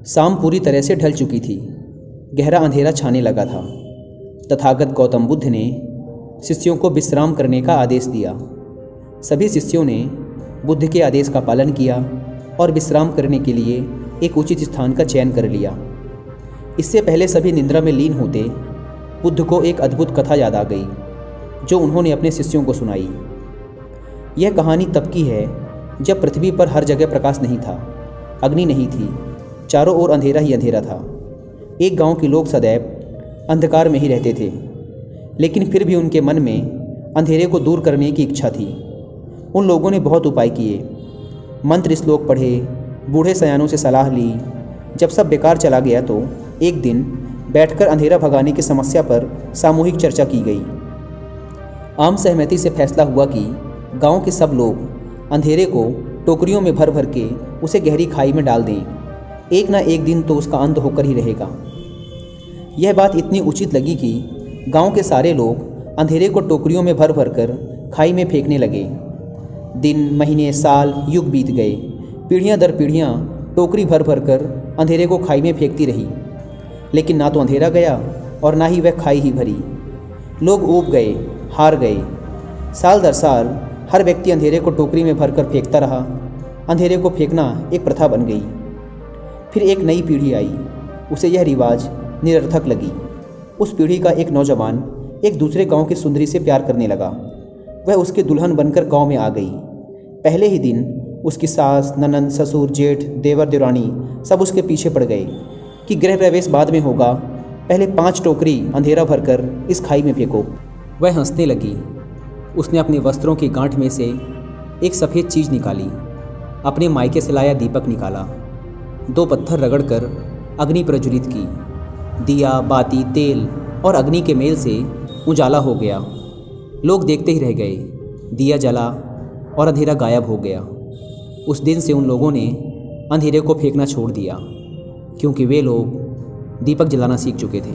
शाम पूरी तरह से ढल चुकी थी। गहरा अंधेरा छाने लगा था। तथागत गौतम बुद्ध ने शिष्यों को विश्राम करने का आदेश दिया। सभी शिष्यों ने बुद्ध के आदेश का पालन किया और विश्राम करने के लिए एक उचित स्थान का चयन कर लिया। इससे पहले सभी निद्रा में लीन होते बुद्ध को एक अद्भुत कथा याद आ गई, जो उन्होंने अपने शिष्यों को सुनाई। यह कहानी तब की है जब पृथ्वी पर हर जगह प्रकाश नहीं था, अग्नि नहीं थी, चारों ओर अंधेरा ही अंधेरा था। एक गांव के लोग सदैव अंधकार में ही रहते थे, लेकिन फिर भी उनके मन में अंधेरे को दूर करने की इच्छा थी। उन लोगों ने बहुत उपाय किए, मंत्र श्लोक पढ़े, बूढ़े सयानों से सलाह ली। जब सब बेकार चला गया तो एक दिन बैठकर अंधेरा भगाने की समस्या पर सामूहिक चर्चा की गई। आम सहमति से फैसला हुआ कि गांव के सब लोग अंधेरे को टोकरियों में भर भर के उसे गहरी खाई में डाल दें। एक ना एक दिन तो उसका अंत होकर ही रहेगा। यह बात इतनी उचित लगी कि गांव के सारे लोग अंधेरे को टोकरियों में भर भर कर खाई में फेंकने लगे। दिन, महीने, साल, युग बीत गए। पीढ़ियां दर पीढ़ियां टोकरी भर भर कर अंधेरे को खाई में फेंकती रही, लेकिन ना तो अंधेरा गया और ना ही वह खाई ही भरी। लोग ऊब गए, हार गए। साल दर साल हर व्यक्ति अंधेरे को टोकरी में भरकर फेंकता रहा। अंधेरे को फेंकना एक प्रथा बन गई। फिर एक नई पीढ़ी आई, उसे यह रिवाज निरर्थक लगी। उस पीढ़ी का एक नौजवान एक दूसरे गांव की सुंदरी से प्यार करने लगा। वह उसकी दुल्हन बनकर गांव में आ गई। पहले ही दिन उसकी सास, ननंद, ससुर, जेठ, देवर, देवरानी सब उसके पीछे पड़ गए कि गृह प्रवेश बाद में होगा, पहले 5 टोकरी अंधेरा भरकर इस खाई में फेंको। वह हंसने लगी। उसने अपने वस्त्रों की गांठ में से एक सफ़ेद चीज़ निकाली, अपने मायके से लाया दीपक निकाला, 2 पत्थर रगड़कर अग्नि प्रज्वलित की। दिया, बाती, तेल और अग्नि के मेल से उजाला हो गया। लोग देखते ही रह गए। दिया जला और अंधेरा गायब हो गया। उस दिन से उन लोगों ने अंधेरे को फेंकना छोड़ दिया, क्योंकि वे लोग दीपक जलाना सीख चुके थे।